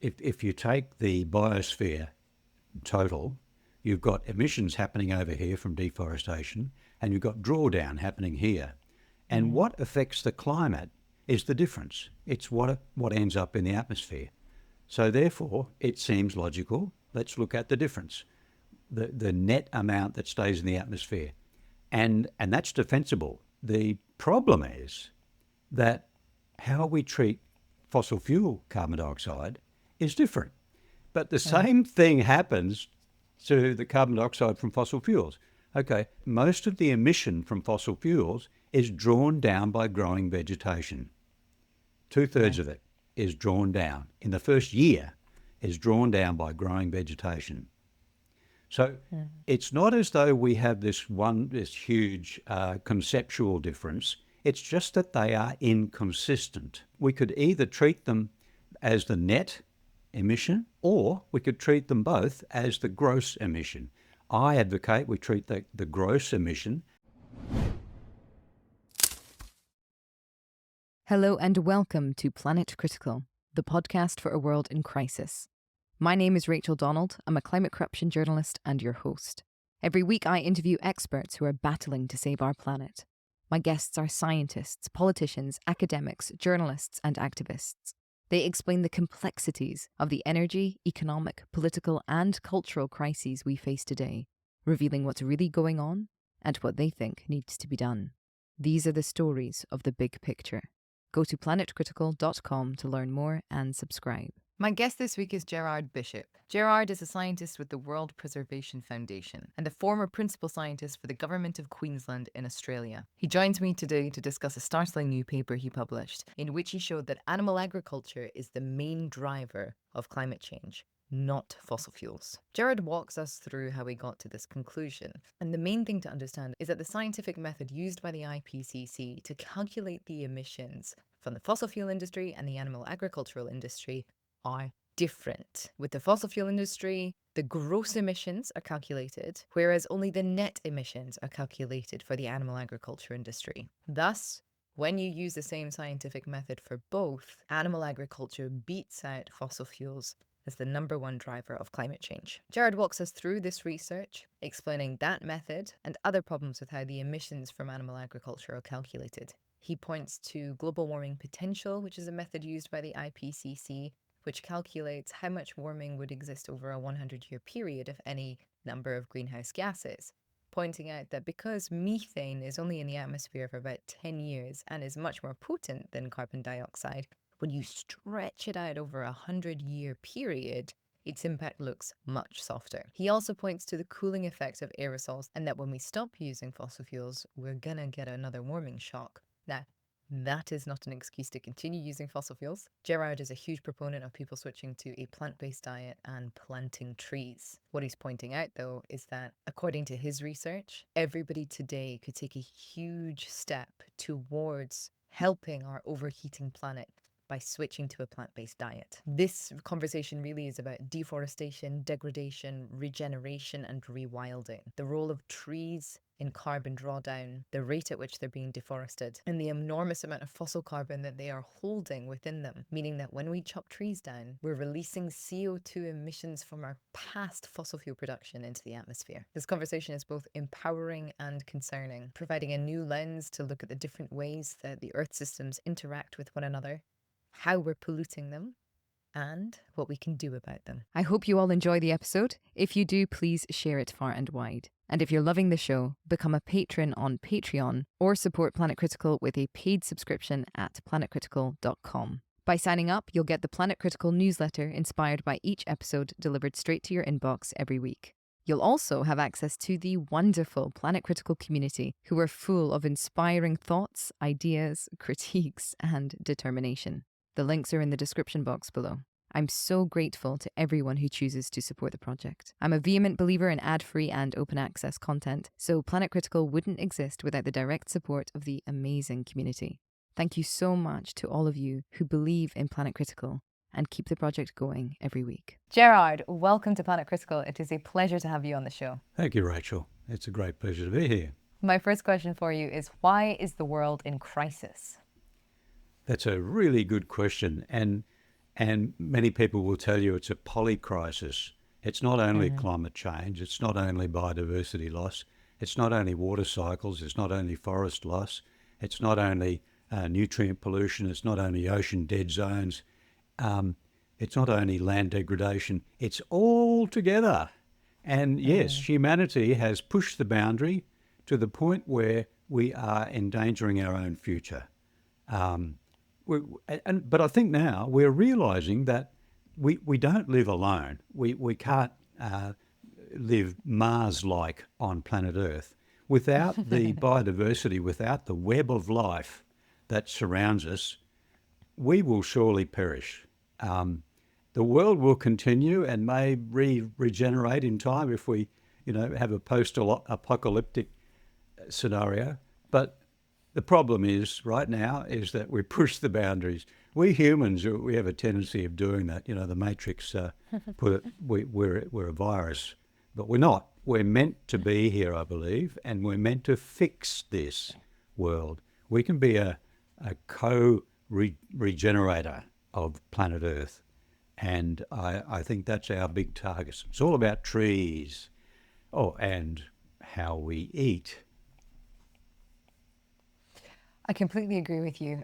if you take the biosphere total, you've got emissions happening over here from deforestation, and you've got drawdown happening here. And what affects the climate is the difference. It's what ends up in the atmosphere. So therefore, it seems logical. Let's look at the difference, the net amount that stays in the atmosphere. And that's defensible. The problem is that how we treat fossil fuel carbon dioxide is different. But the same thing happens to the carbon dioxide from fossil fuels. Okay, most of the emission from fossil fuels is drawn down by growing vegetation. 2/3 of it is drawn down. In the first year, is drawn down by growing vegetation. So it's not as though we have this huge conceptual difference. It's just that they are inconsistent. We could either treat them as the net emission, or we could treat them both as the gross emission. I advocate we treat the gross emission. Hello and welcome to Planet Critical, the podcast for a world in crisis. My name is Rachel Donald. I'm a climate corruption journalist and your host. Every week I interview experts who are battling to save our planet. My guests are scientists, politicians, academics, journalists and activists. They explain the complexities of the energy, economic, political and cultural crises we face today, revealing what's really going on and what they think needs to be done. These are the stories of the big picture. Go to planetcritical.com to learn more and subscribe. My guest this week is Gerard Bishop. Gerard is a scientist with the World Preservation Foundation and a former principal scientist for the Government of Queensland in Australia. He joins me today to discuss a startling new paper he published in which he showed that animal agriculture is the main driver of climate change, not fossil fuels. Gerard walks us through how he got to this conclusion. And the main thing to understand is that the scientific method used by the IPCC to calculate the emissions from the fossil fuel industry and the animal agricultural industry are different. With the fossil fuel industry, the gross emissions are calculated, whereas only the net emissions are calculated for the animal agriculture industry. Thus, when you use the same scientific method for both, animal agriculture beats out fossil fuels as the number one driver of climate change. Gerard walks us through this research, explaining that method and other problems with how the emissions from animal agriculture are calculated. He points to global warming potential, which is a method used by the IPCC, which calculates how much warming would exist over a 100-year period of any number of greenhouse gases, pointing out that because methane is only in the atmosphere for about 10 years and is much more potent than carbon dioxide, when you stretch it out over a 100-year period, its impact looks much softer. He also points to the cooling effect of aerosols and that when we stop using fossil fuels, we're gonna get another warming shock. Now, that is not an excuse to continue using fossil fuels. Gerard is a huge proponent of people switching to a plant-based diet and planting trees. What he's pointing out, though, is that according to his research, everybody today could take a huge step towards helping our overheating planet by switching to a plant-based diet. This conversation really is about deforestation, degradation, regeneration, and rewilding. The role of trees in carbon drawdown, the rate at which they're being deforested, and the enormous amount of fossil carbon that they are holding within them, meaning that when we chop trees down, we're releasing CO2 emissions from our past fossil fuel production into the atmosphere. This conversation is both empowering and concerning, providing a new lens to look at the different ways that the Earth systems interact with one another, how we're polluting them, and what we can do about them. I hope you all enjoy the episode. If you do, please share it far and wide. And if you're loving the show, become a patron on Patreon or support Planet Critical with a paid subscription at planetcritical.com. By signing up, you'll get the Planet Critical newsletter inspired by each episode delivered straight to your inbox every week. You'll also have access to the wonderful Planet Critical community who are full of inspiring thoughts, ideas, critiques, and determination. The links are in the description box below. I'm so grateful to everyone who chooses to support the project. I'm a vehement believer in ad-free and open access content, so Planet Critical wouldn't exist without the direct support of the amazing community. Thank you so much to all of you who believe in Planet Critical and keep the project going every week. Gerard, welcome to Planet Critical. It is a pleasure to have you on the show. Thank you, Rachel. It's a great pleasure to be here. My first question for you is, why is the world in crisis? That's a really good question. And And many people will tell you it's a polycrisis. It's not only climate change, it's not only biodiversity loss, it's not only water cycles, it's not only forest loss, it's not only nutrient pollution, it's not only ocean dead zones, it's not only land degradation, it's all together. And yes, humanity has pushed the boundary to the point where we are endangering our own future. But I think now we're realising that we don't live alone. We can't live Mars-like on planet Earth. Without the biodiversity, without the web of life that surrounds us, we will surely perish. The world will continue and may regenerate in time if we, have a post-apocalyptic scenario. But the problem is right now is that we push the boundaries. We humans, we have a tendency of doing that. The Matrix put it, we're a virus, but we're not. We're meant to be here, I believe, and we're meant to fix this world. We can be a co-regenerator of planet Earth. And I think that's our big target. It's all about trees. Oh, and how we eat. I completely agree with you.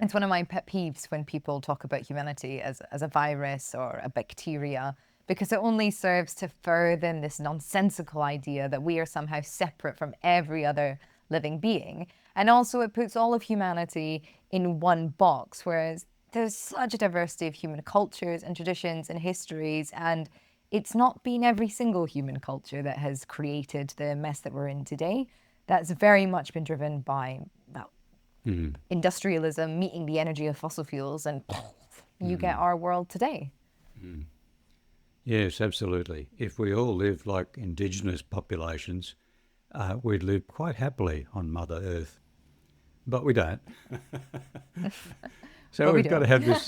It's one of my pet peeves when people talk about humanity as a virus or a bacteria, because it only serves to further this nonsensical idea that we are somehow separate from every other living being. And also it puts all of humanity in one box, whereas there's such a diversity of human cultures and traditions and histories, and it's not been every single human culture that has created the mess that we're in today. That's very much been driven by industrialism, meeting the energy of fossil fuels, and you get our world today. Yes, absolutely. If we all lived like indigenous populations, we'd live quite happily on Mother Earth. But we don't. So we've got to have this,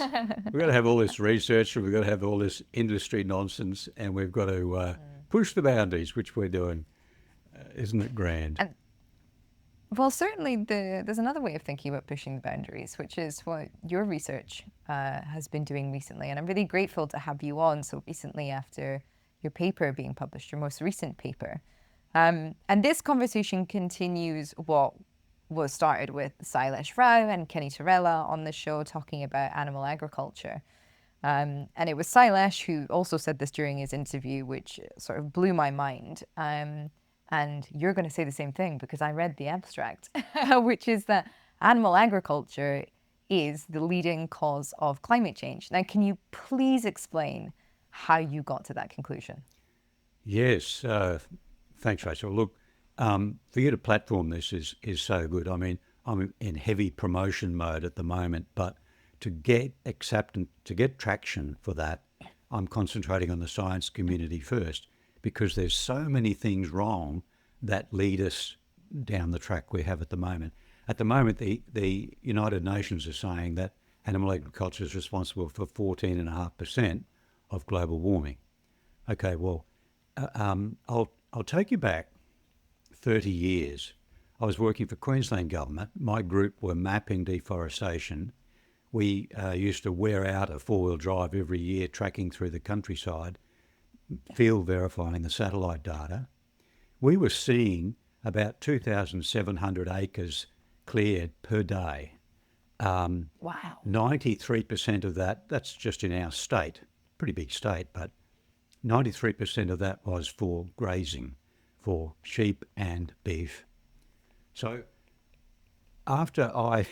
we've got to have all this research, and we've got to have all this industry nonsense, and we've got to push the boundaries, which we're doing. Isn't it grand? Well, certainly there's another way of thinking about pushing the boundaries, which is what your research has been doing recently. And I'm really grateful to have you on so recently after your paper being published, your most recent paper. And this conversation continues what was started with Silesh Rao and Kenny Torella on the show talking about animal agriculture. And it was Silesh who also said this during his interview, which sort of blew my mind. And you're going to say the same thing because I read the abstract, which is that animal agriculture is the leading cause of climate change. Now, can you please explain how you got to that conclusion? Yes, thanks, Rachel. Look, for you to platform this is so good. I mean, I'm in heavy promotion mode at the moment, but to get acceptance, to get traction for that, I'm concentrating on the science community first, because there's so many things wrong that lead us down the track we have at the moment. At the moment, the United Nations are saying that animal agriculture is responsible for 14.5% of global warming. Okay, well, I'll take you back 30 years. I was working for Queensland Government. My group were mapping deforestation. We used to wear out a four-wheel drive every year, tracking through the countryside, field verifying the satellite data. We were seeing about 2,700 acres cleared per day. Wow. 93% of that, that's just in our state, pretty big state, but 93% of that was for grazing, for sheep and beef. So after I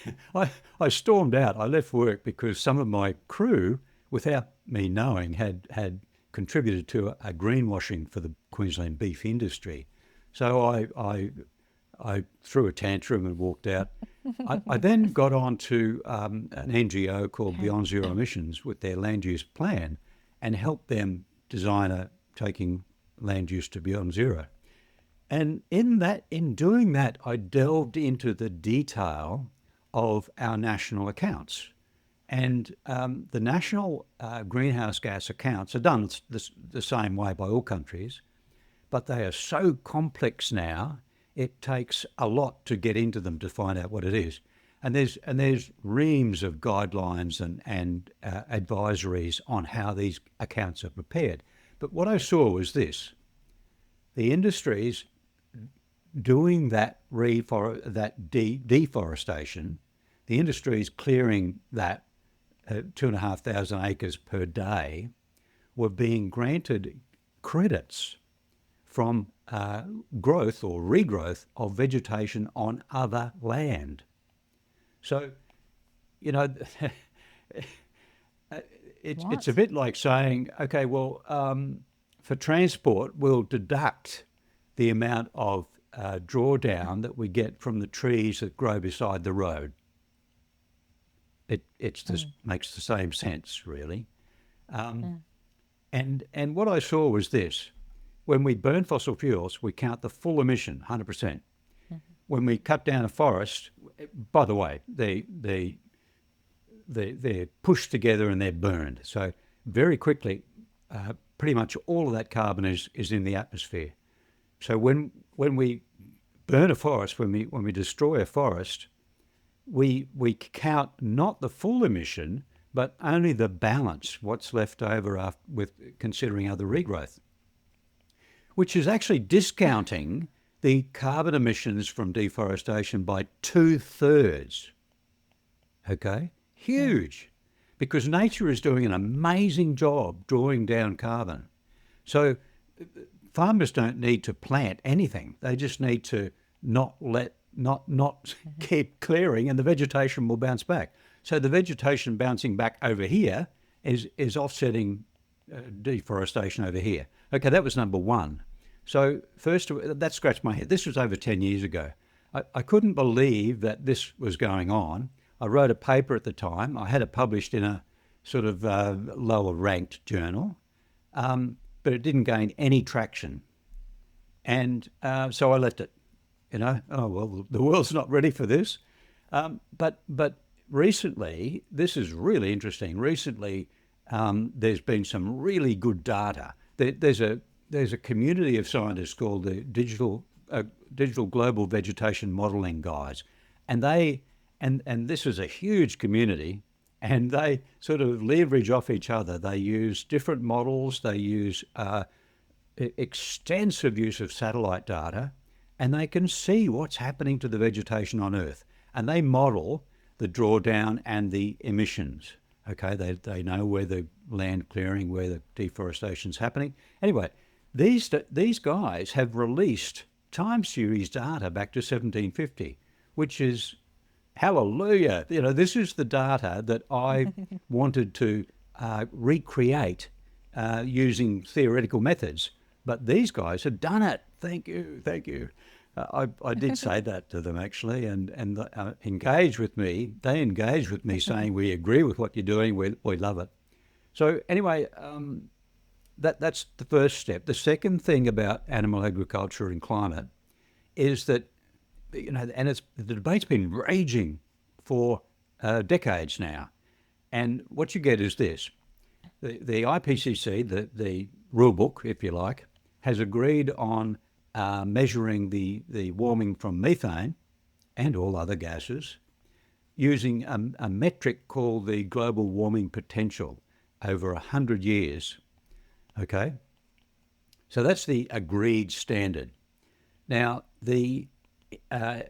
stormed out, I left work because some of my crew, without me knowing, had contributed to a greenwashing for the Queensland beef industry. So I threw a tantrum and walked out. I then got on to an NGO called Beyond Zero Emissions with their land use plan and helped them design taking land use to beyond zero. And in doing that, I delved into the detail of our national accounts. And the national greenhouse gas accounts are done the same way by all countries, but they are so complex now, it takes a lot to get into them to find out what it is. there's reams of guidelines and advisories on how these accounts are prepared. But what I saw was this: the industries doing that deforestation, the industries clearing that 2,500 acres per day, were being granted credits from growth or regrowth of vegetation on other land. So, you know, it's a bit like saying, okay, well, for transport, we'll deduct the amount of drawdown that we get from the trees that grow beside the road. It just makes the same sense, really. And what I saw was this: when we burn fossil fuels, we count the full emission, 100%. When we cut down a forest, by the way, they're pushed together and they're burned. So very quickly, pretty much all of that carbon is in the atmosphere. So when we burn a forest, when we destroy a forest, we count not the full emission, but only the balance, what's left over with considering other regrowth, which is actually discounting the carbon emissions from deforestation by 2/3. Okay? Huge. Because nature is doing an amazing job drawing down carbon. So farmers don't need to plant anything. They just need to not keep clearing, and the vegetation will bounce back. So the vegetation bouncing back over here is offsetting deforestation over here. Okay, that was number one. So first, that scratched my head. This was over 10 years ago. I couldn't believe that this was going on. I wrote a paper at the time. I had it published in a sort of lower ranked journal, but it didn't gain any traction. And so I left it. You know, oh, well, the world's not ready for this. But recently, this is really interesting. Recently, there's been some really good data. There's a community of scientists called the Digital Global Vegetation Modelling Guys, and this is a huge community, and they sort of leverage off each other. They use different models. They use extensive use of satellite data, and they can see what's happening to the vegetation on Earth, and they model the drawdown and the emissions. Okay, they know where the land clearing, where the deforestation is happening. Anyway, these guys have released time series data back to 1750, which is hallelujah. You know, this is the data that I wanted to recreate using theoretical methods, but these guys have done it. Thank you. I did say that to them actually, and engaged with me. They engaged with me saying, we agree with what you're doing, we love it. So anyway, that's the first step. The second thing about animal agriculture and climate is that, you know, and the debate's been raging for decades now. And what you get is this: the IPCC, the rule book, if you like, has agreed on measuring the warming from methane and all other gases using a metric called the global warming potential over 100 years. Okay? So that's the agreed standard. Now, the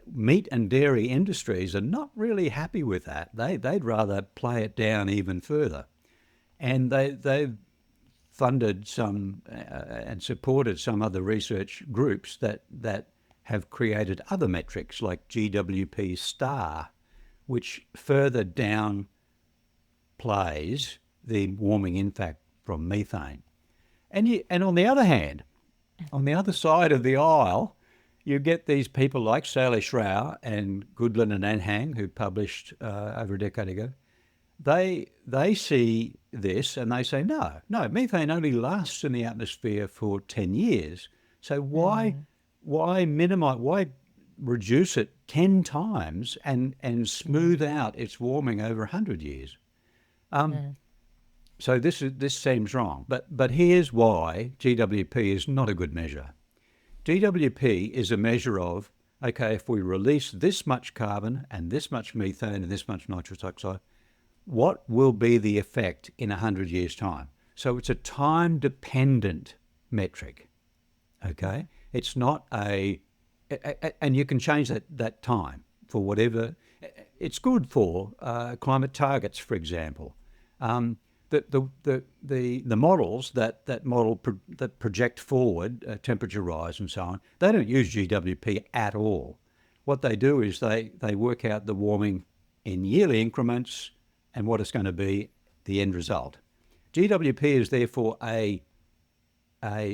meat and dairy industries are not really happy with that. They'd rather play it down even further. And they've funded some and supported some other research groups that have created other metrics like GWP star, which further downplays the warming impact from methane. And on the other hand, on the other side of the aisle, you get these people like Salish Rao and Goodland and Anhang, who published over a decade ago. They see this and they say, no, methane only lasts in the atmosphere for 10 years. So why reduce it 10 times and smooth out its warming over 100 years? So this seems wrong. But here's why GWP is not a good measure. GWP is a measure of okay, if we release this much carbon and this much methane and this much nitrous oxide, what will be the effect in 100 years' time? So it's a time-dependent metric, okay? It's not and you can change that time for whatever. It's good for climate targets, for example. The models that project forward temperature rise and so on, they don't use GWP at all. What they do is they work out the warming in yearly increments and what it's going to be the end result. GWP is therefore a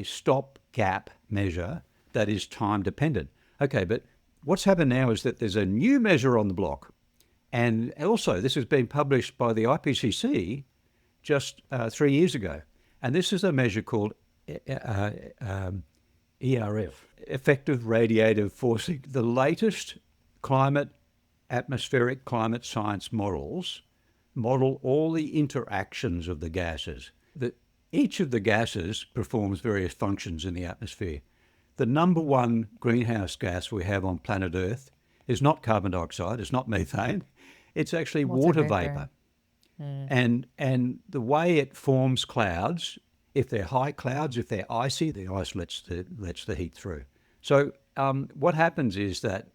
stopgap measure that is time dependent. Okay, but what's happened now is that there's a new measure on the block, and also this has been published by the IPCC just 3 years ago, and this is a measure called ERF, effective radiative forcing. The latest atmospheric climate science models model all the interactions of the gases. Each of the gases performs various functions in the atmosphere. The number one greenhouse gas we have on planet Earth is not carbon dioxide, it's not methane, it's actually water vapor. And the way it forms clouds, if they're high clouds, if they're icy, the ice lets the heat through. So what happens is that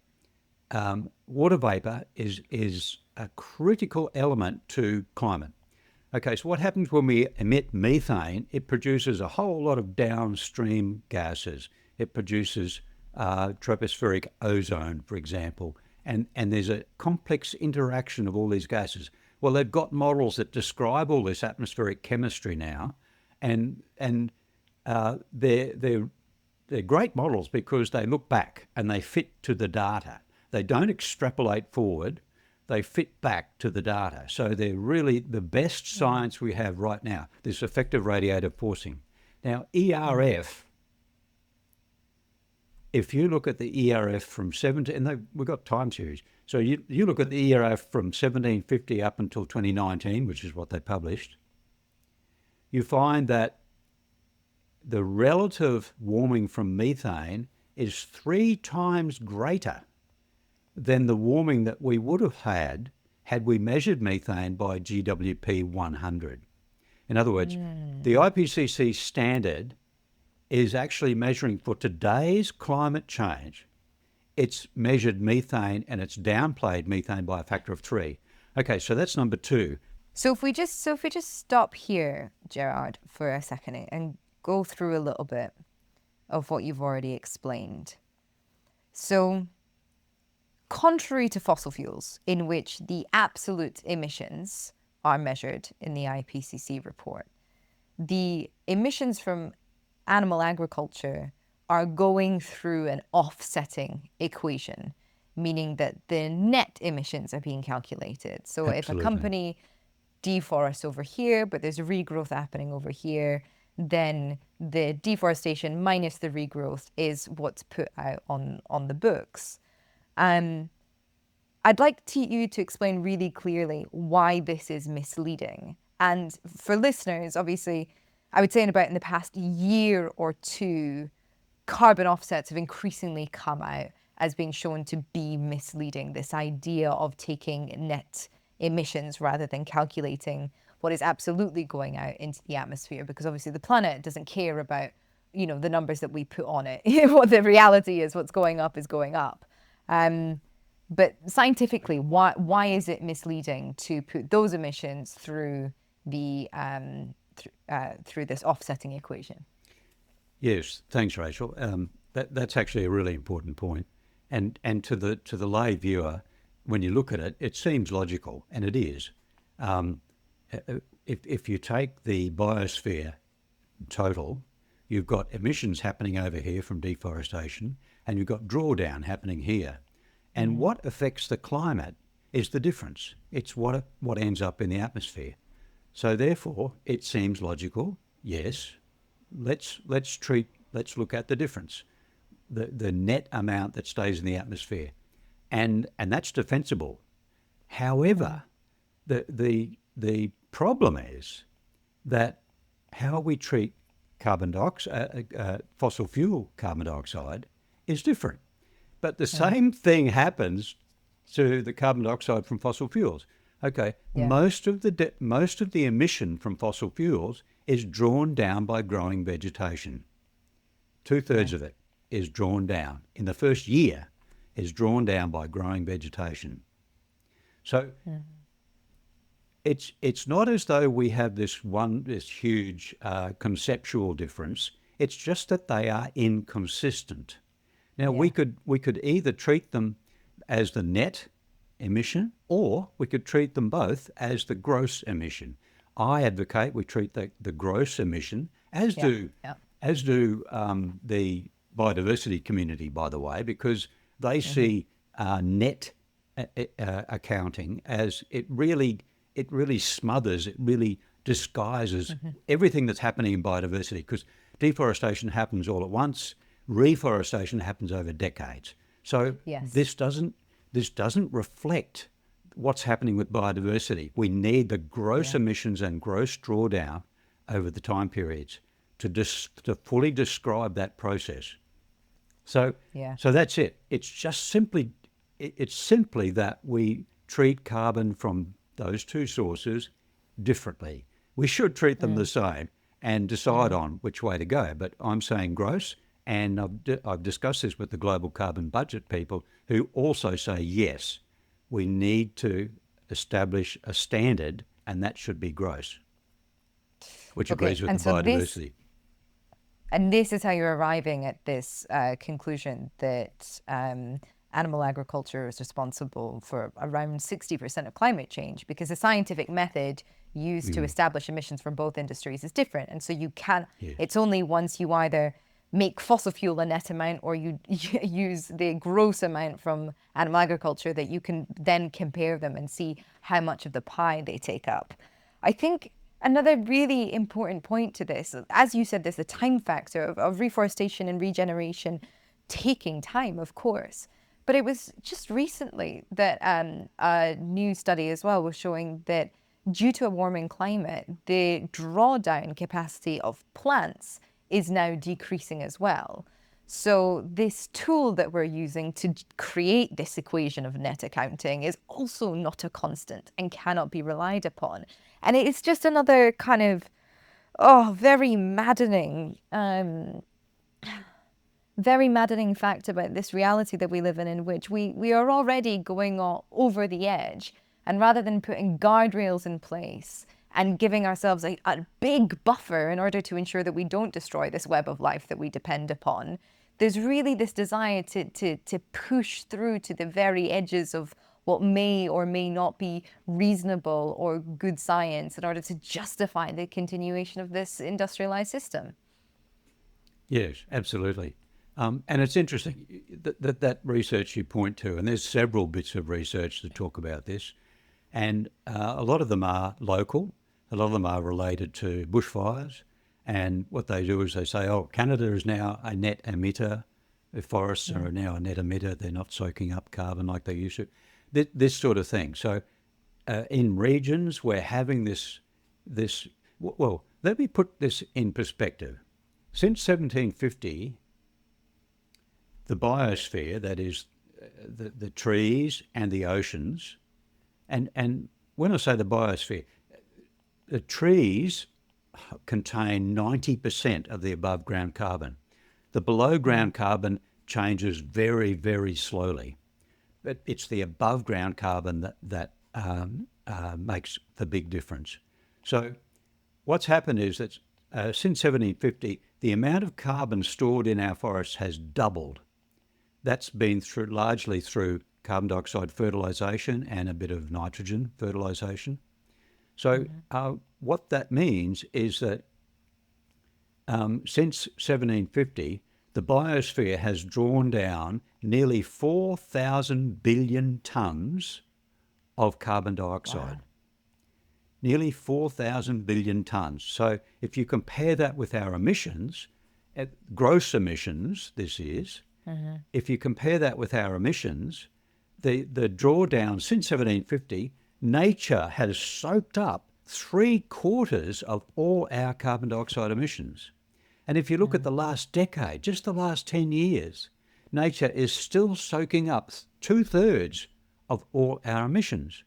water vapor is a critical element to climate. Okay, so what happens when we emit methane? It produces a whole lot of downstream gases. It produces tropospheric ozone, for example, and there's a complex interaction of all these gases. Well, they've got models that describe all this atmospheric chemistry now, and they're great models because they look back and they fit to the data. They don't extrapolate forward. They fit back to the data. So they're really the best science we have right now, this effective radiative forcing. Now, ERF, if you look at the ERF from 17, and we've got time series. So you look at the ERF from 1750 up until 2019, which is what they published, you find that the relative warming from methane is 3 times greater than the warming that we would have had we measured methane by GWP 100. In other words, the IPCC standard is actually measuring for today's climate change. It's measured methane and it's downplayed methane by a factor of 3. Okay, so that's number 2. So if we just stop here, Gerard, for a second and go through a little bit of what you've already explained. So, contrary to fossil fuels, in which the absolute emissions are measured in the IPCC report, the emissions from animal agriculture are going through an offsetting equation, meaning that the net emissions are being calculated. So Absolutely. If a company deforests over here, but there's a regrowth happening over here, then the deforestation minus the regrowth is what's put out on the books. I'd like you to explain really clearly why this is misleading. And for listeners, obviously, I would say in the past year or two, carbon offsets have increasingly come out as being shown to be misleading. This idea of taking net emissions rather than calculating what is absolutely going out into the atmosphere, because obviously the planet doesn't care about, the numbers that we put on it. What the reality is, what's going up is going up. But scientifically, why is it misleading to put those emissions through the through this offsetting equation? Yes, thanks, Rachel. That's actually a really important point. And to the lay viewer, when you look at it, it seems logical, and it is. If you take the biosphere total, you've got emissions happening over here from deforestation, and you've got drawdown happening here. And what affects the climate is the difference. It's what ends up in the atmosphere. So therefore, it seems logical. Yes, let's look at the difference, the net amount that stays in the atmosphere, and that's defensible. However, the problem is that how we treat carbon dioxide, fossil fuel carbon dioxide, is different. But the same thing happens to the carbon dioxide from fossil fuels. Okay, most of the emission from fossil fuels is drawn down by growing vegetation. 2/3 of it is drawn down in the first year, is drawn down by growing vegetation. So it's not as though we have this huge conceptual difference. It's just that they are inconsistent. Now we could either treat them as the net emission, or we could treat them both as the gross emission. I advocate we treat the gross emission, as do the biodiversity community, by the way, because they see net accounting as it really smothers, it really disguises everything that's happening in biodiversity, because deforestation happens all at once, reforestation happens over decades. So this doesn't reflect what's happening with biodiversity. We need the gross emissions and gross drawdown over the time periods to fully describe that process. So that's it. It's simply that we treat carbon from those two sources differently. We should treat them the same and decide on which way to go. But I'm saying gross, and I've discussed this with the global carbon budget people, who also say, yes, we need to establish a standard, and that should be gross, which agrees with the biodiversity. And this is how you're arriving at this conclusion that animal agriculture is responsible for around 60% of climate change, because the scientific method used to establish emissions from both industries is different. And so you can, it's only once you either make fossil fuel a net amount or you use the gross amount from animal agriculture that you can then compare them and see how much of the pie they take up. I think another really important point to this, as you said, there's the time factor of reforestation and regeneration taking time, of course. But it was just recently that a new study as well was showing that due to a warming climate, the drawdown capacity of plants is now decreasing as well. So this tool that we're using to create this equation of net accounting is also not a constant and cannot be relied upon. And it's just another kind of, very maddening fact about this reality that we live in which we are already going over the edge. And rather than putting guardrails in place and giving ourselves a big buffer in order to ensure that we don't destroy this web of life that we depend upon, there's really this desire to push through to the very edges of what may or may not be reasonable or good science in order to justify the continuation of this industrialized system. Yes, absolutely. And it's interesting that research you point to, and there's several bits of research that talk about this, and a lot of them are local, a lot of them are related to bushfires, and what they do is they say, Canada is now a net emitter, the forests are now a net emitter, they're not soaking up carbon like they used to, this sort of thing. So in regions we're having this, well, let me put this in perspective. Since 1750, the biosphere, that is the trees and the oceans, and when I say the biosphere, the trees contain 90% of the above ground carbon. The below ground carbon changes very, very slowly, but it's the above ground carbon that makes the big difference. So what's happened is that since 1750, the amount of carbon stored in our forests has doubled. That's been largely through carbon dioxide fertilisation and a bit of nitrogen fertilisation. So what that means is that since 1750, the biosphere has drawn down nearly 4,000 billion tonnes of carbon dioxide. Wow. Nearly 4,000 billion tonnes. So if you compare that with our emissions, gross emissions, this is, if you compare that with our emissions, the drawdown since 1750, nature has soaked up 3/4 of all our carbon dioxide emissions. And if you look at the last decade, just the last 10 years, nature is still soaking up 2/3 of all our emissions.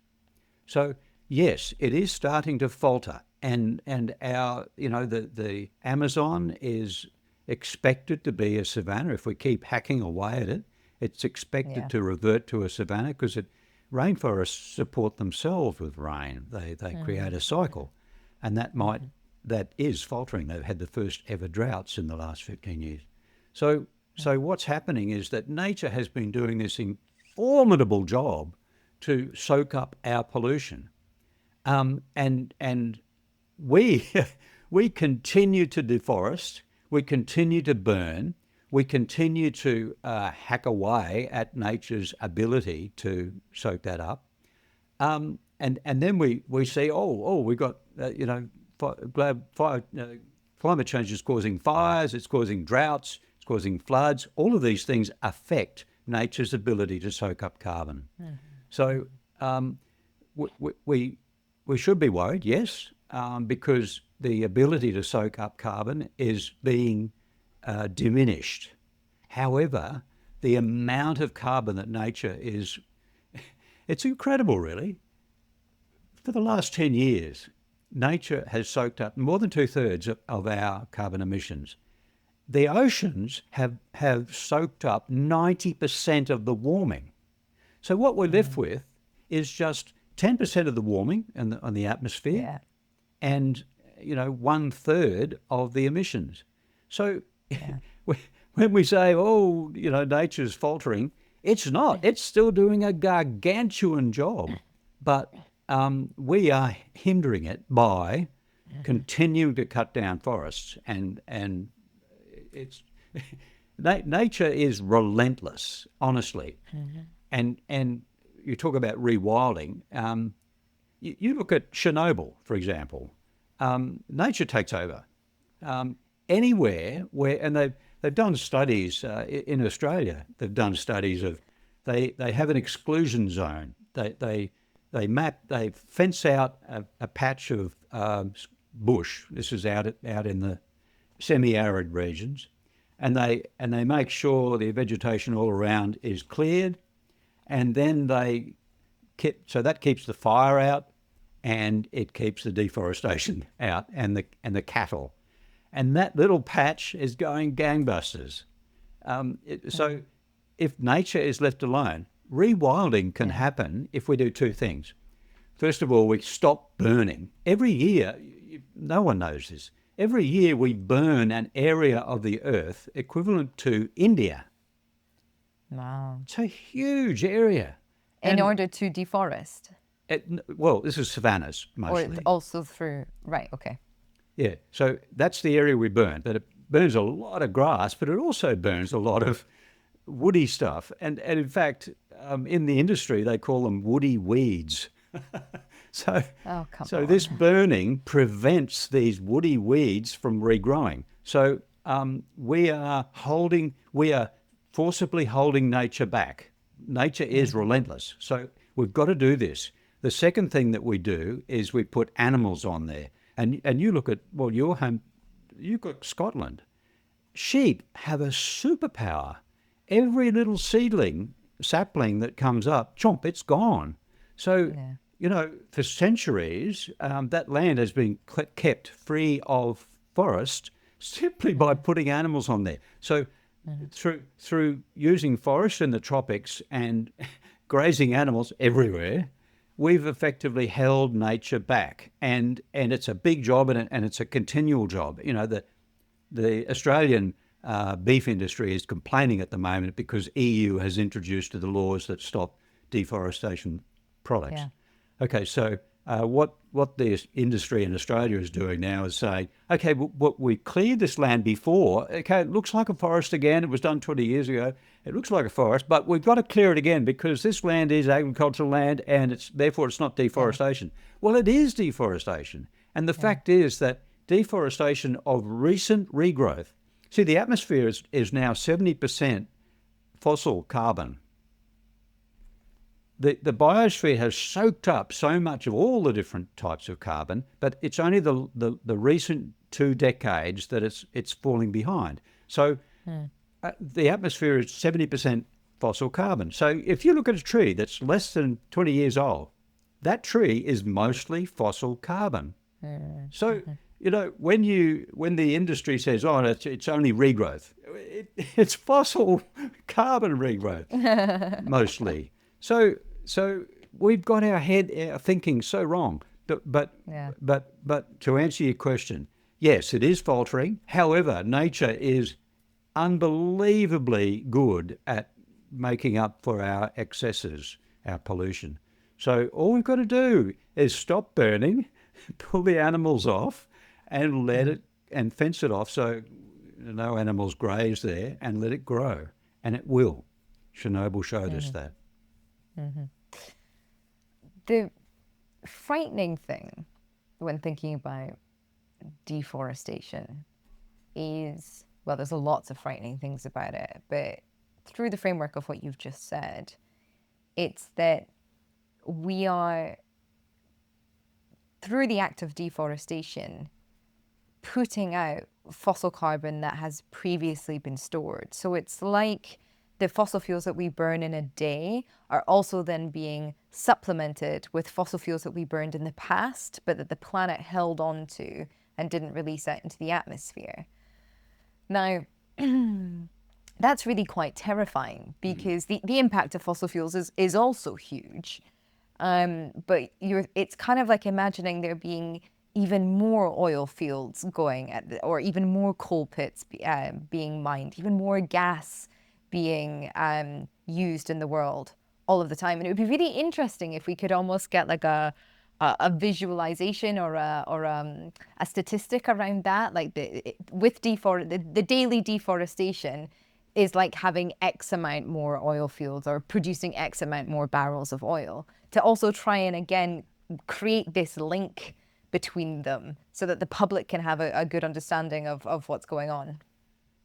So yes, it is starting to falter, and our, the Amazon is expected to be a savanna. If we keep hacking away at it, it's expected to revert to a savanna, because rainforests support themselves with rain. They create a cycle, and that is faltering. They've had the first ever droughts in the last 15 years. So what's happening is that nature has been doing this formidable job to soak up our pollution, and we we continue to deforest, we continue to burn, we continue to hack away at nature's ability to soak that up, and then we see, we got climate change is causing fires, it's causing droughts, it's causing floods. All of these things affect nature's ability to soak up carbon. Mm-hmm. So we should be worried, yes, because the ability to soak up carbon is being diminished. However, the amount of carbon that nature it's incredible, really. For the last 10 years, nature has soaked up more than 2/3 of our carbon emissions. The oceans have soaked up 90% of the warming. So what we're left with is just 10% of the warming on the atmosphere, and 1/3 of the emissions. So when we say, nature's faltering, it's not. It's still doing a gargantuan job, but we are hindering it by continuing to cut down forests, and it's nature is relentless, honestly. And you talk about rewilding. You look at Chernobyl, for example. Nature takes over anywhere where, and they've done studies in Australia. They've done studies of they have an exclusion zone. They fence out a patch of bush. This is out in the semi-arid regions, and they make sure the vegetation all around is cleared, and then so that keeps the fire out, and it keeps the deforestation out, and the cattle, and that little patch is going gangbusters. So if nature is left alone, rewilding can happen if we do two things. First of all, we stop burning. Every year, no one knows this, every year we burn an area of the earth equivalent to India. Wow. It's a huge area. In order to deforest? This is savannas mostly. Or also through, right, okay. Yeah, so that's the area we burn. But it burns a lot of grass, but it also burns a lot of woody stuff. And in fact, in the industry, they call them woody weeds. So this burning prevents these woody weeds from regrowing. So we are forcibly holding nature back. Nature is relentless. So we've got to do this. The second thing that we do is we put animals on there. And you look at, your home, you've got Scotland. Sheep have a superpower. Every little sapling that comes up, chomp, it's gone. So, for centuries, that land has been kept free of forest simply by putting animals on there. So through using forests in the tropics and grazing animals everywhere, we've effectively held nature back. And it's a big job, and it's a continual job. The Australian beef industry is complaining at the moment because EU has introduced the laws that stop deforestation products. Yeah. Okay, so what the industry in Australia is doing now is saying, okay, we cleared this land before. Okay, it looks like a forest again. It was done 20 years ago. It looks like a forest, but we've got to clear it again because this land is agricultural land, and therefore it's not deforestation. Yeah. Well, it is deforestation. And the fact is that deforestation of recent regrowth. See, the atmosphere is now 70% fossil carbon. The biosphere has soaked up so much of all the different types of carbon, but it's only the recent 2 decades that it's falling behind. So the atmosphere is 70% fossil carbon. So if you look at a tree that's less than 20 years old, that tree is mostly fossil carbon. So, when the industry says, oh, it's only regrowth, it's fossil carbon regrowth, mostly. So we've got our thinking so wrong. But to answer your question, yes, it is faltering. However, nature is unbelievably good at making up for our excesses, our pollution. So all we've got to do is stop burning, pull the animals off, and let it and fence it off so no animals graze there, and let it grow, and it will. Chernobyl showed us that. The frightening thing when thinking about deforestation is, well, there's lots of frightening things about it, but through the framework of what you've just said, it's that we are, through the act of deforestation, putting out fossil carbon that has previously been stored. So it's like the fossil fuels that we burn in a day are also then being supplemented with fossil fuels that we burned in the past, but that the planet held on to and didn't release out into the atmosphere. Now, that's really quite terrifying, because the impact of fossil fuels is also huge. But it's kind of like imagining there being even more oil fields going or even more coal pits being mined, even more gas being used in the world all of the time. And it would be really interesting if we could almost get like a visualization or a statistic around that, like the daily deforestation is like having X amount more oil fields or producing X amount more barrels of oil, to also try and again create this link between them so that the public can have a good understanding of what's going on.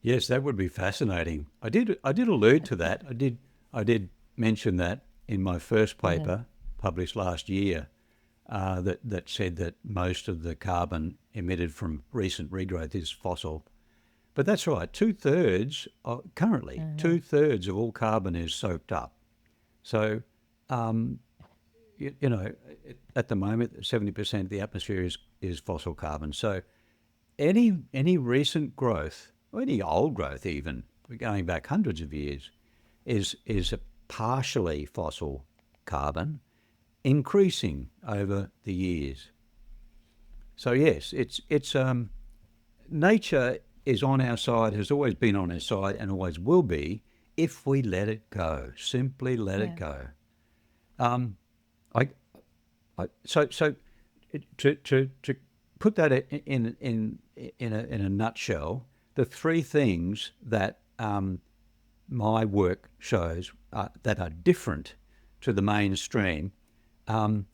Yes, that would be fascinating. I did allude to that. I did mention that in my first paper published last year, that said that most of the carbon emitted from recent regrowth is fossil. But that's right. Two-thirds of all carbon is soaked up. So, at the moment, 70% of the atmosphere is fossil carbon. So, any recent growth, or any old growth even, going back hundreds of years, is a partially fossil carbon, increasing over the years. So yes, it's nature is on our side, has always been on our side, and always will be, if we let it go. Simply let it go. So to put that in a nutshell, the three things that my work shows that are different to the mainstream. The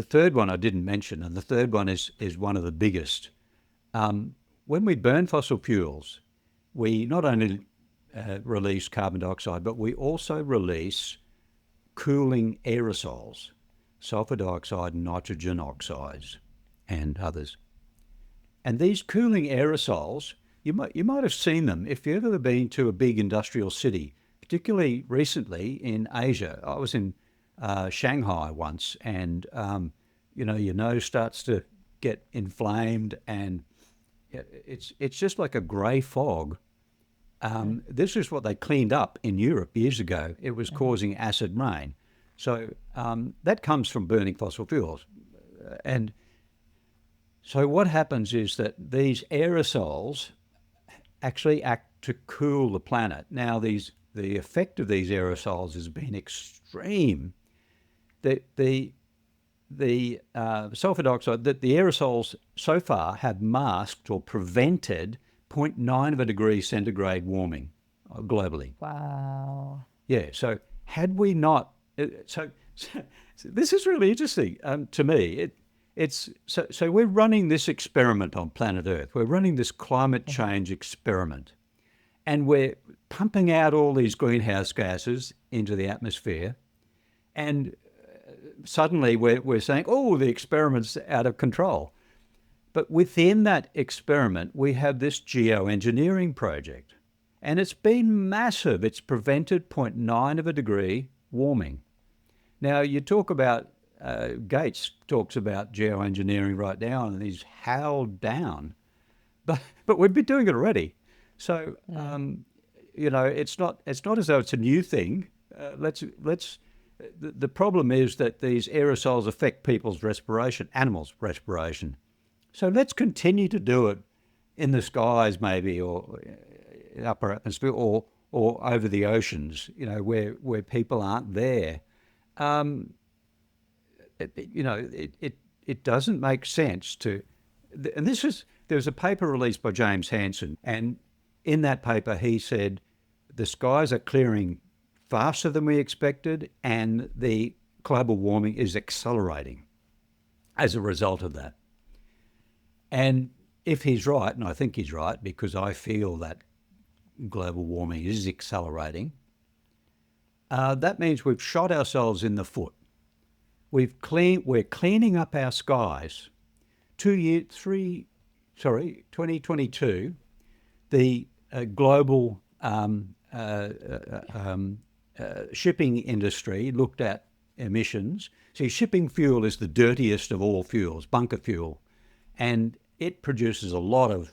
third one I didn't mention, and the third one is one of the biggest. When we burn fossil fuels, we not only release carbon dioxide, but we also release cooling aerosols, sulfur dioxide, nitrogen oxides, and others. And these cooling aerosols, you might have seen them if you've ever been to a big industrial city, particularly recently in Asia. I was in Shanghai once, and your nose starts to get inflamed, and it's just like a grey fog. This is what they cleaned up in Europe years ago. It was causing acid rain. So that comes from burning fossil fuels. And so what happens is that these aerosols actually act to cool the planet. Now, the effect of these aerosols has been extreme. The sulfur dioxide, that the aerosols so far have masked or prevented 0.9 of a degree centigrade warming globally. Wow. Yeah, so had we not, so this is really interesting to me. So we're running this experiment on planet Earth. We're running this climate change experiment, and we're pumping out all these greenhouse gases into the atmosphere, and suddenly we're saying, oh, the experiment's out of control. But within that experiment, we have this geoengineering project, and it's been massive. It's prevented zero 0.9 of a degree warming. Now, you talk about, Gates talks about geoengineering right now, and he's howled down. But we've been doing it already. So, it's not as though it's a new thing. The problem is that these aerosols affect people's respiration, animals' respiration. So let's continue to do it in the skies, maybe, or upper atmosphere, or over the oceans, where people aren't there. It doesn't make sense to, and there was a paper released by James Hansen, and in that paper he said the skies are clearing faster than we expected, and the global warming is accelerating as a result of that. And if he's right, and I think he's right, because I feel that global warming is accelerating, that means we've shot ourselves in the foot. We're cleaning up our skies. 2022, the global shipping industry looked at emissions. See, shipping fuel is the dirtiest of all fuels, bunker fuel, and it produces a lot of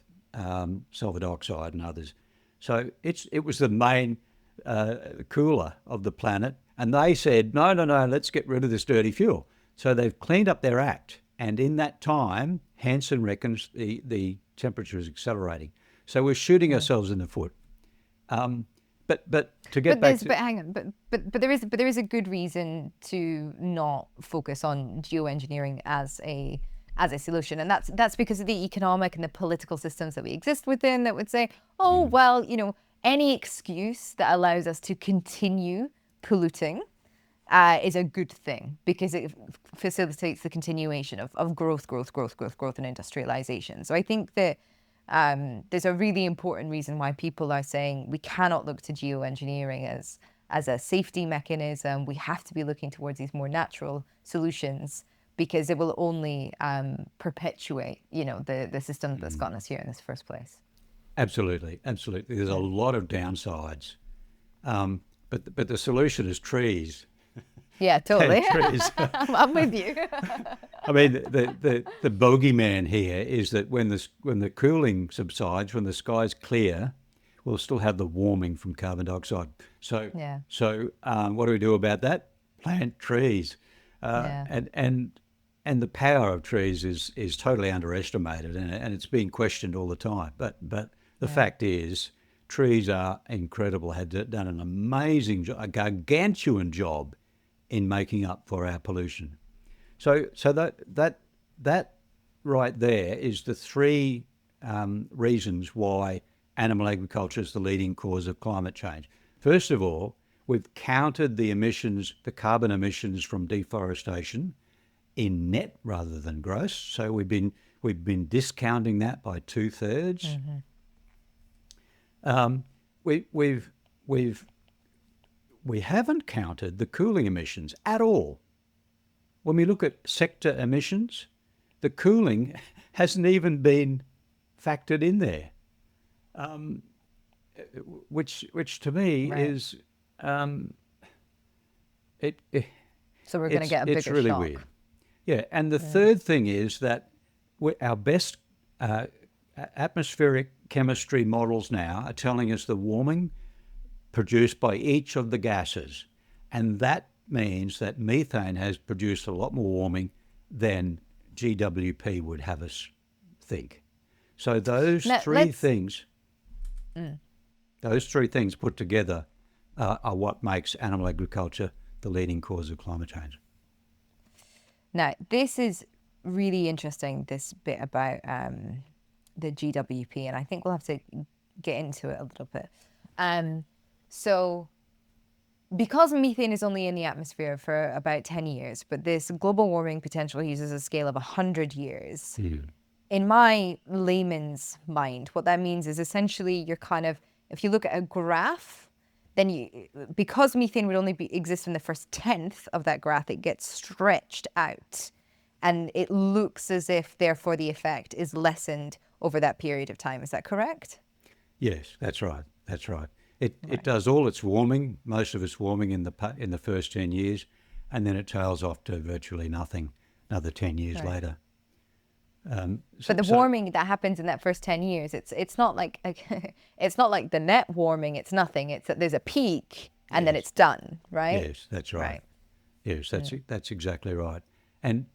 sulfur dioxide and others. So it was the main cooler of the planet, and they said, no, let's get rid of this dirty fuel. So they've cleaned up their act, and in that time, Hansen reckons the temperature is accelerating. So we're shooting ourselves in the foot. But to get back to... But hang on, but there is a good reason to not focus on geoengineering as a solution, and that's because of the economic and the political systems that we exist within that would say, oh well, any excuse that allows us to continue polluting is a good thing because it facilitates the continuation of growth and industrialization. So I think that there's a really important reason why people are saying we cannot look to geoengineering as a safety mechanism. We have to be looking towards these more natural solutions because it will only perpetuate, the system that's gotten us here in this first place. Absolutely. There's a lot of downsides, but the solution is trees. Yeah, totally. Trees. I'm with you. I mean, the bogeyman here is that when the cooling subsides, when the sky's clear, we'll still have the warming from carbon dioxide. So what do we do about that? Plant trees, and the power of trees is totally underestimated, and it's being questioned all the time. But the fact is, trees are incredible. Have done an amazing job, a gargantuan job in making up for our pollution. So that right there is the three reasons why animal agriculture is the leading cause of climate change. First of all, we've counted the emissions, the carbon emissions from deforestation in net rather than gross. So we've been discounting that by 2/3. We haven't counted the cooling emissions at all. When we look at sector emissions, the cooling hasn't even been factored in there, which to me is So we're going to get a bigger it's really shock. weird. Yeah, and the third thing is that our best atmospheric chemistry models now are telling us the warming produced by each of the gases, and that means that methane has produced a lot more warming than GWP would have us think. So those three things put together are what makes animal agriculture the leading cause of climate change. Now, this is really interesting, this bit about the GWP, and I think we'll have to get into it a little bit. So because methane is only in the atmosphere for about 10 years, but this global warming potential uses a scale of 100 years. In my layman's mind, what that means is essentially you're kind of, if you look at a graph, then because methane would only exist in the first 10th of that graph, it gets stretched out. and it looks as if, therefore, the effect is lessened over that period of time. Is that correct? Yes, that's right. That's right. It does all its warming, most of its warming in the first 10 years, and then it tails off to virtually nothing another 10 years later. But the warming that happens in that first 10 years, it's not like it's not like the net warming. It's nothing. It's that there's a peak and then it's done, right? Yes, that's right. Yes, that's exactly right. And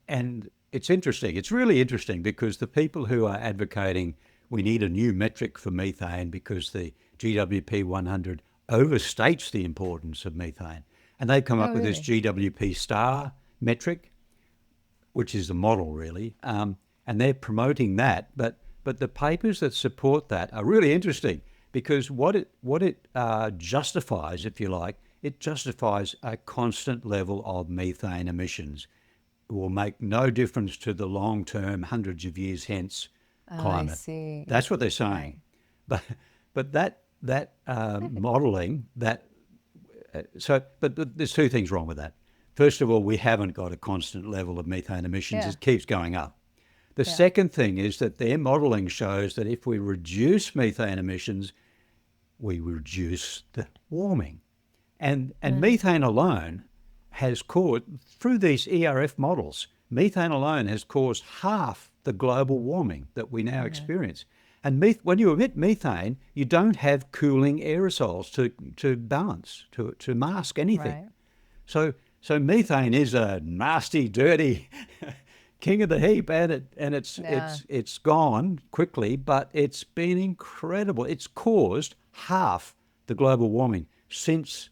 it's interesting. It's really interesting because the people who are advocating we need a new metric for methane because the GWP 100 overstates the importance of methane, and they've come up with this GWP star metric, which is the model really. And they're promoting that, but the papers that support that are really interesting because what it justifies, if you like, it justifies a constant level of methane emissions. It will make no difference to the long-term, hundreds of years hence climate. I see. That's what they're saying, but that modelling but there's two things wrong with that. First of all, we haven't got a constant level of methane emissions; it keeps going up. The second thing is that their modelling shows that if we reduce methane emissions, we reduce the warming. And methane alone has caused, through these ERF models, methane alone has caused half the global warming that we now experience. And when you emit methane, you don't have cooling aerosols to balance, to mask anything. Right. So methane is a nasty, dirty king of the heap, and it's gone quickly, but it's been incredible. It's caused half the global warming since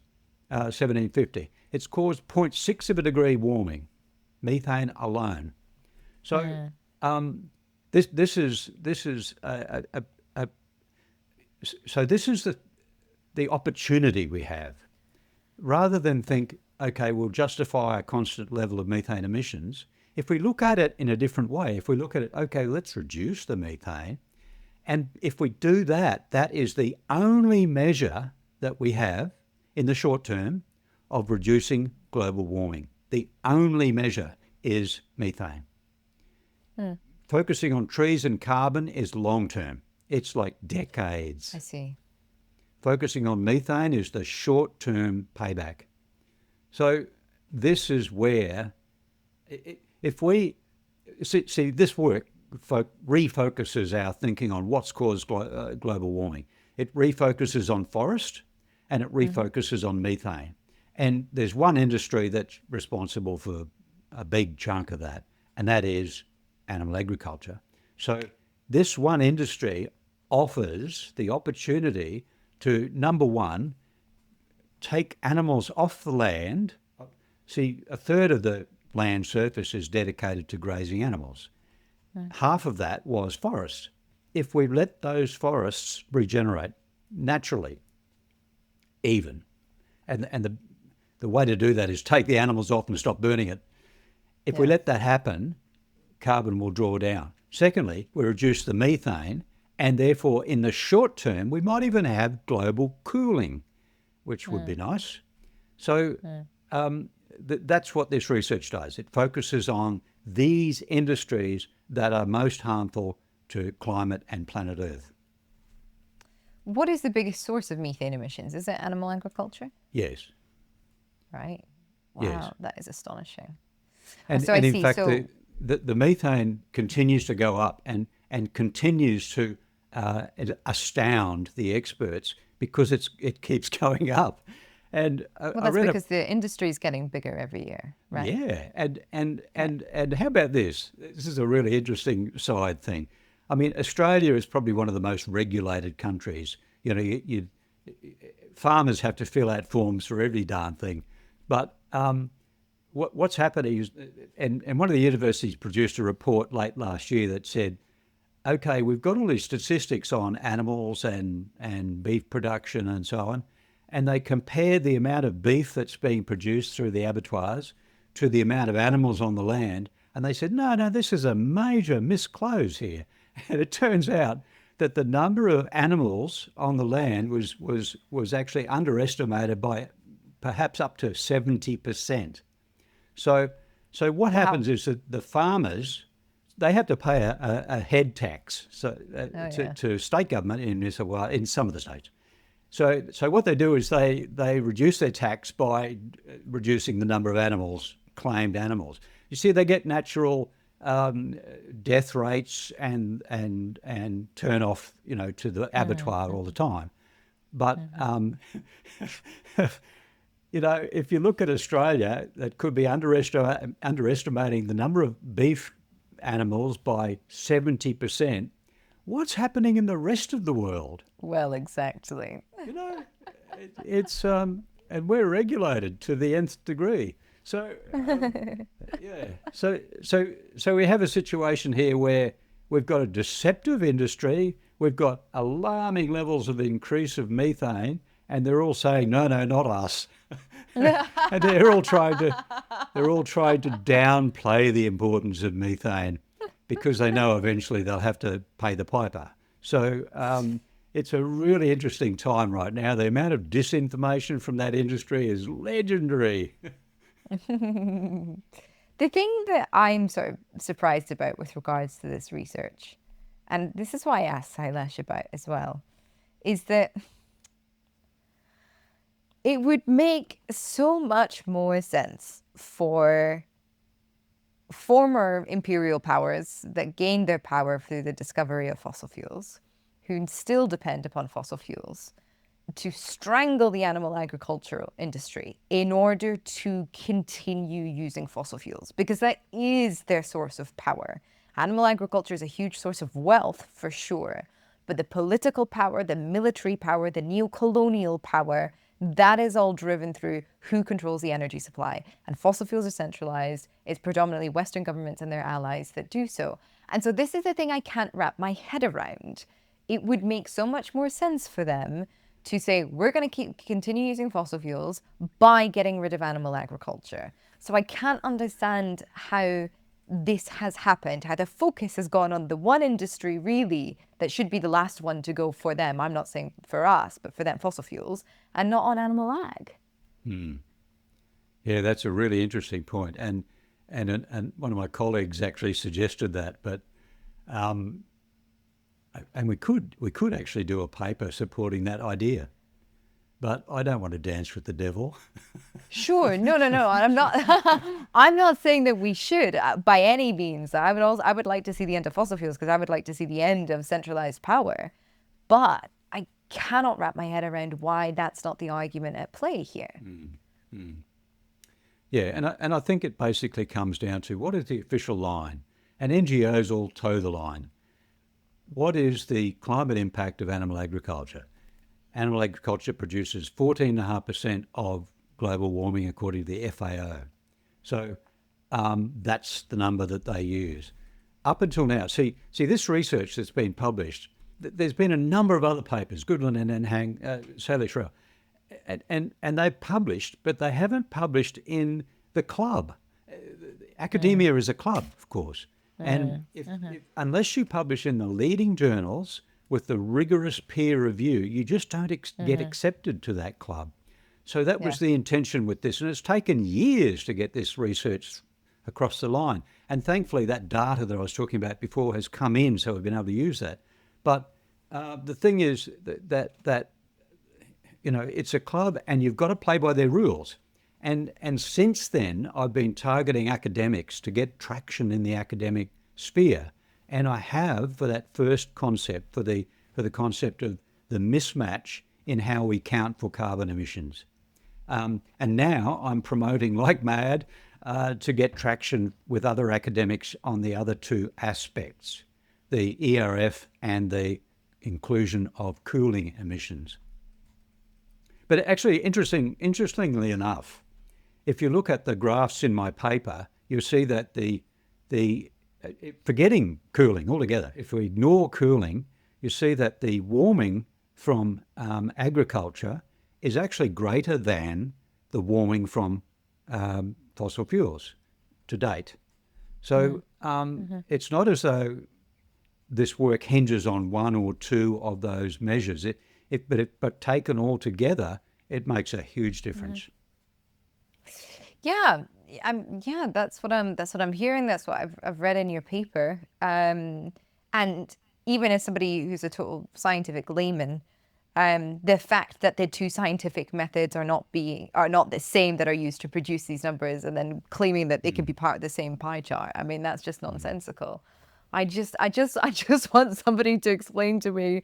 1750. It's caused 0.6 of a degree warming, methane alone. So this is the opportunity we have, rather than think, okay, we'll justify a constant level of methane emissions. If we look at it in a different way, if we look at it, okay, let's reduce the methane, and if we do that, that is the only measure that we have in the short term of reducing global warming. The only measure is methane. Focusing on trees and carbon is long term. It's like decades. I see. Focusing on methane is the short term payback. So this is where, if we see this work refocuses our thinking on what's caused global warming. It refocuses on forest and it refocuses on methane. And there's one industry that's responsible for a big chunk of that, and that is animal agriculture. So this one industry offers the opportunity to, number one, take animals off the land. See, a third of the land surface is dedicated to grazing animals. Half of that was forest. If we let those forests regenerate naturally, even, and the way to do that is take the animals off and stop burning it. If we let that happen, carbon will draw down. Secondly, we reduce the methane, and therefore in the short term, we might even have global cooling, which would be nice. So that's what this research does. It focuses on these industries that are most harmful to climate and planet Earth. What is the biggest source of methane emissions? Is it animal agriculture? Yes. Right. Wow, yes. That is astonishing. And in fact, the methane continues to go up and continues to astound the experts because it keeps going up. And that's because the industry is getting bigger every year, right? Yeah, and how about this? This is a really interesting side thing. I mean, Australia is probably one of the most regulated countries. You know, farmers have to fill out forms for every darn thing. But what's happening is, and one of the universities produced a report late last year that said, okay, we've got all these statistics on animals and beef production and so on, and they compared the amount of beef that's being produced through the abattoirs to the amount of animals on the land, and they said, no, this is a major misclose here. And it turns out that the number of animals on the land was actually underestimated by perhaps up to 70%. So So what happens is that the farmers, they have to pay a head tax to state government in New South Wales, in some of the states. So what they do is they reduce their tax by reducing the number of animals, claimed animals. You see, they get natural death rates and turn off, to the abattoir all the time. But if you look at Australia, that could be underestimating the number of beef animals by 70%. What's happening in the rest of the world? Well, exactly. It's and we're regulated to the nth degree. So So we have a situation here where we've got a deceptive industry, we've got alarming levels of increase of methane, and they're all saying, no, not us. And they're all trying to downplay the importance of methane because they know eventually they'll have to pay the piper. So it's a really interesting time right now. The amount of disinformation from that industry is legendary. The thing that I'm sort of surprised about with regards to this research, and this is why I asked Sailesh about as well, is that it would make so much more sense for former imperial powers that gained their power through the discovery of fossil fuels, who still depend upon fossil fuels, to strangle the animal agricultural industry in order to continue using fossil fuels, because that is their source of power. Animal agriculture is a huge source of wealth, for sure, but the political power, the military power, the neo-colonial power, that is all driven through who controls the energy supply. And fossil fuels are centralized. It's predominantly Western governments and their allies that do so. And so this is the thing I can't wrap my head around. It would make so much more sense for them to say, we're going to continue using fossil fuels by getting rid of animal agriculture. So I can't understand how this has happened, how the focus has gone on the one industry really that should be the last one to go for them. I'm not saying for us, but for them, fossil fuels, and not on animal ag. Yeah, that's a really interesting point. And one of my colleagues actually suggested that, but and we could actually do a paper supporting that idea, but I don't want to dance with the devil. Sure, no. I'm not. I'm not saying that we should by any means. I would like to see the end of fossil fuels because I would like to see the end of centralized power, but I cannot wrap my head around why that's not the argument at play here. Yeah, and I think it basically comes down to what is the official line, and NGOs all toe the line. What is the climate impact of animal agriculture? Animal agriculture produces 14.5% of global warming according to the FAO. So that's the number that they use. Up until now, see this research that's been published, there's been a number of other papers, Goodland and Salish, and they've published, but they haven't published in the club. Academia is a club, of course. And if unless you publish in the leading journals with the rigorous peer review, you just don't get accepted to that club. So that was the intention with this. And it's taken years to get this research across the line. And thankfully, that data that I was talking about before has come in, so we've been able to use that. But the thing is that it's a club and you've got to play by their rules. And since then, I've been targeting academics to get traction in the academic sphere. And I have for that first concept, for the concept of the mismatch in how we count for carbon emissions. And now I'm promoting like mad to get traction with other academics on the other two aspects, the ERF and the inclusion of cooling emissions. But actually, interestingly enough, if you look at the graphs in my paper, you'll see that the forgetting cooling altogether, if we ignore cooling, you see that the warming from agriculture is actually greater than the warming from fossil fuels to date. So it's not as though this work hinges on one or two of those measures. But taken all together, it makes a huge difference. Yeah, Yeah, that's what I'm hearing. That's what I've read in your paper. And even as somebody who's a total scientific layman, the fact that the two scientific methods are not the same that are used to produce these numbers, and then claiming that they can be part of the same pie chart. I mean, that's just nonsensical. I just want somebody to explain to me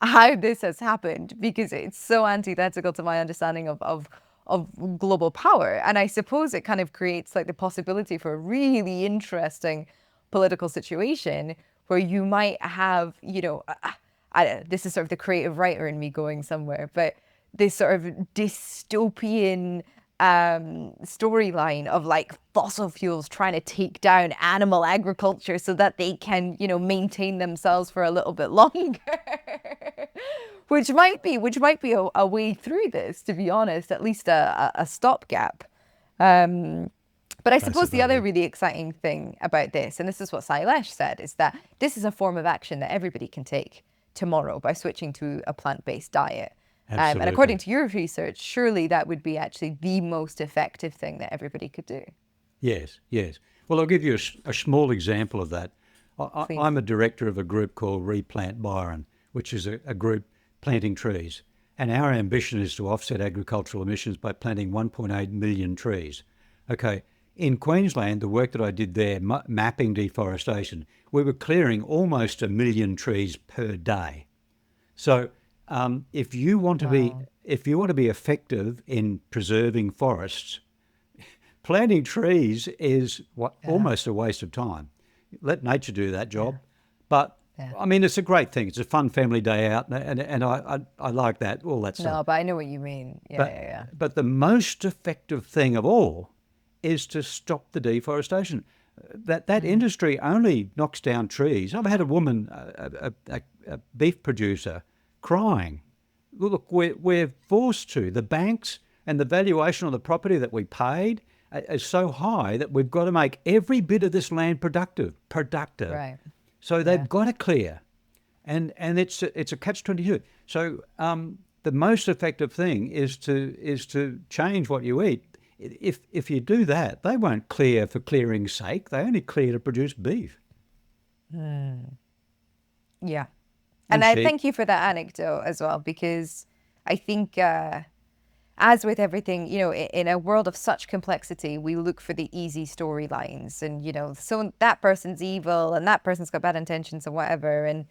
how this has happened, because it's so antithetical to my understanding of global power. And I suppose it kind of creates like the possibility for a really interesting political situation where you might have, this is sort of the creative writer in me going somewhere, but this sort of dystopian storyline of like fossil fuels trying to take down animal agriculture so that they can, maintain themselves for a little bit longer. which might be a way through this, to be honest, at least a stopgap. But I suppose the other really exciting thing about this, and this is what Sailesh said, is that this is a form of action that everybody can take tomorrow by switching to a plant-based diet. And according to your research, surely that would be actually the most effective thing that everybody could do. Yes. Well, I'll give you a small example of that. I'm a director of a group called Replant Byron, which is a group planting trees. And our ambition is to offset agricultural emissions by planting 1.8 million trees. Okay, in Queensland, the work that I did there, mapping deforestation, we were clearing almost 1 million trees per day. So if you want to be effective in preserving forests, planting trees is almost a waste of time. Let nature do that job. Yeah. But I mean, it's a great thing. It's a fun family day out, and I like that, all that stuff. No, but I know what you mean. Yeah. But the most effective thing of all is to stop the deforestation. That industry only knocks down trees. I've had a woman, a beef producer, crying. Look, we're forced to. The banks and the valuation of the property that we paid is so high that we've got to make every bit of this land productive. Right. So they've got to clear, and it's a catch-22. So the most effective thing is to change what you eat. If you do that, they won't clear for clearing's sake. They only clear to produce beef. Yeah. And I thank you for that anecdote as well, because I think, as with everything, in a world of such complexity, we look for the easy storylines and, so that person's evil and that person's got bad intentions or whatever. And,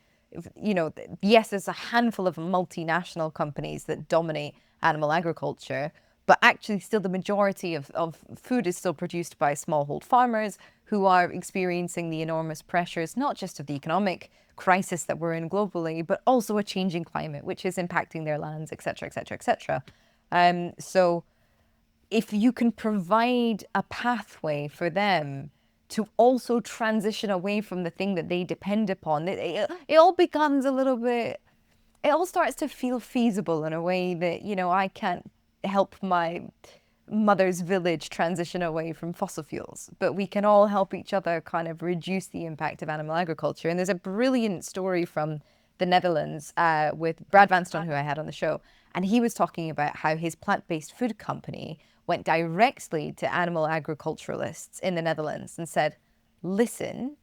yes, there's a handful of multinational companies that dominate animal agriculture, but actually still the majority of food is still produced by smallhold farmers who are experiencing the enormous pressures, not just of the economic crisis that we're in globally, but also a changing climate, which is impacting their lands, et cetera, et cetera, et cetera. So if you can provide a pathway for them to also transition away from the thing that they depend upon, it all becomes a little bit, it all starts to feel feasible in a way that, I can't help my mother's village transition away from fossil fuels, but we can all help each other kind of reduce the impact of animal agriculture. And there's a brilliant story from the Netherlands with Brad Van Ston, who I had on the show. And he was talking about how his plant-based food company went directly to animal agriculturalists in the Netherlands and said, listen,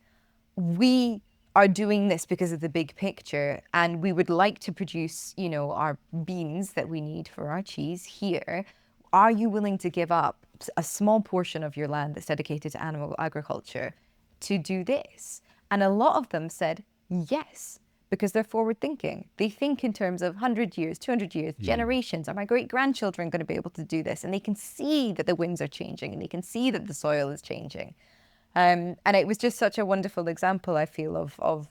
we are doing this because of the big picture, and we would like to produce, our beans that we need for our cheese here. Are you willing to give up a small portion of your land that's dedicated to animal agriculture to do this? And a lot of them said yes, because they're forward thinking. They think in terms of 100 years, 200 years, generations. Are my great-grandchildren going to be able to do this? And they can see that the winds are changing, and they can see that the soil is changing. And it was just such a wonderful example, I feel, of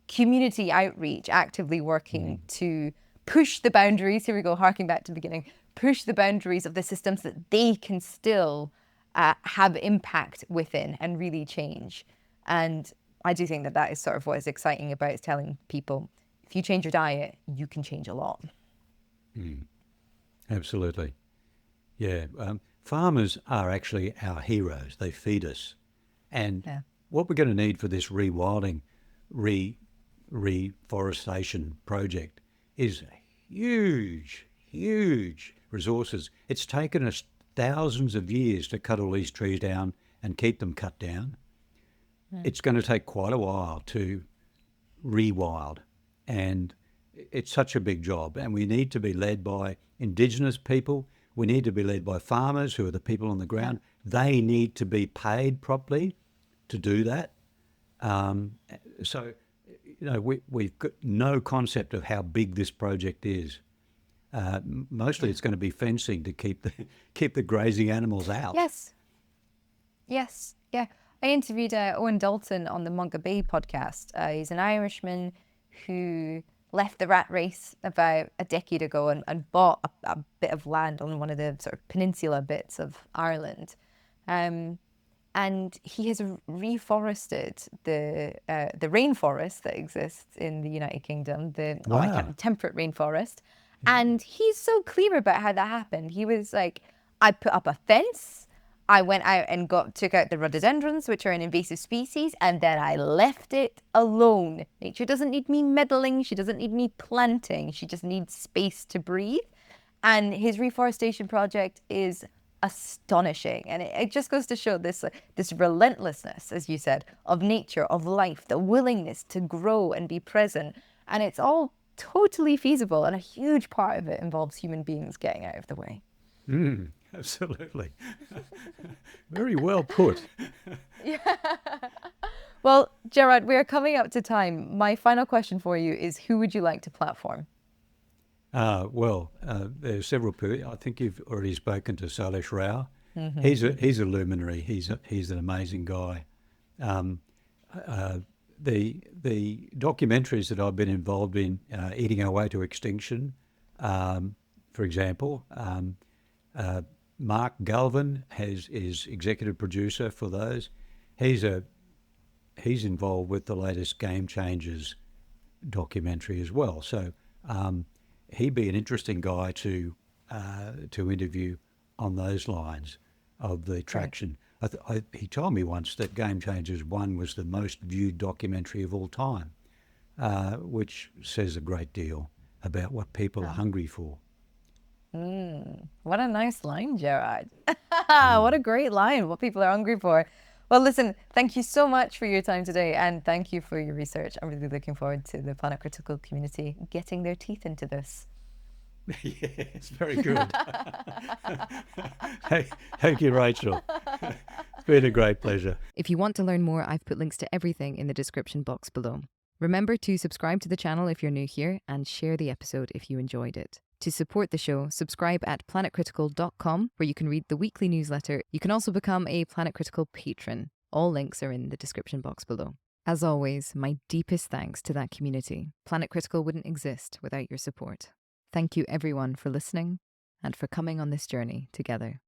community outreach actively working to push the boundaries. Here we go, harking back to the beginning. Push the boundaries of the systems that they can still have impact within and really change. And I do think that is sort of what is exciting about is telling people, if you change your diet, you can change a lot. Absolutely. Yeah. Farmers are actually our heroes. They feed us. And what we're going to need for this rewilding, reforestation project is huge resources. It's taken us thousands of years to cut all these trees down and keep them cut down. It's going to take quite a while to rewild, and it's such a big job, and we need to be led by Indigenous people. We need to be led by farmers, who are the people on the ground. They need to be paid properly to do that. So, we've got no concept of how big this project is. Mostly it's going to be fencing to keep the grazing animals out. Yes. Yeah. I interviewed Owen Dalton on the Monka Bay podcast. He's an Irishman who left the rat race about a decade ago and bought a bit of land on one of the sort of peninsula bits of Ireland. And he has reforested the rainforest that exists in the United Kingdom, the temperate rainforest. And he's so clear about how that happened. He was like, I put up a fence, I went out and took out the rhododendrons, which are an invasive species, and then I left it alone. Nature doesn't need me meddling. She doesn't need me planting. She just needs space to breathe. And his reforestation project is astonishing. And it just goes to show this relentlessness, as you said, of nature, of life, the willingness to grow and be present. And it's all totally feasible. And a huge part of it involves human beings getting out of the way. Absolutely. Very well put. Yeah. Well, Gerard, we are coming up to time. My final question for you is, who would you like to platform? There's several people. I think you've already spoken to Sailesh Rao. Mm-hmm. He's a luminary. He's an amazing guy. The documentaries that I've been involved in, Eating Our Way to Extinction, for example, Mark Galvin is executive producer for those. He's involved with the latest Game Changers documentary as well. So he'd be an interesting guy to interview on those lines of the traction. Right. He told me once that Game Changers 1 was the most viewed documentary of all time, which says a great deal about what people are hungry for. What a nice line, Gerard. What a great line. What people are hungry for. Well, listen, thank you so much for your time today, and thank you for your research. I'm really looking forward to the Planet Critical community getting their teeth into this. Yes, very good. Thank you, Rachel. It's been a great pleasure. If you want to learn more, I've put links to everything in the description box below. Remember to subscribe to the channel if you're new here, and share the episode if you enjoyed it. To support the show, subscribe at planetcritical.com, where you can read the weekly newsletter. You can also become a Planet Critical patron. All links are in the description box below. As always, my deepest thanks to that community. Planet Critical wouldn't exist without your support. Thank you everyone for listening and for coming on this journey together.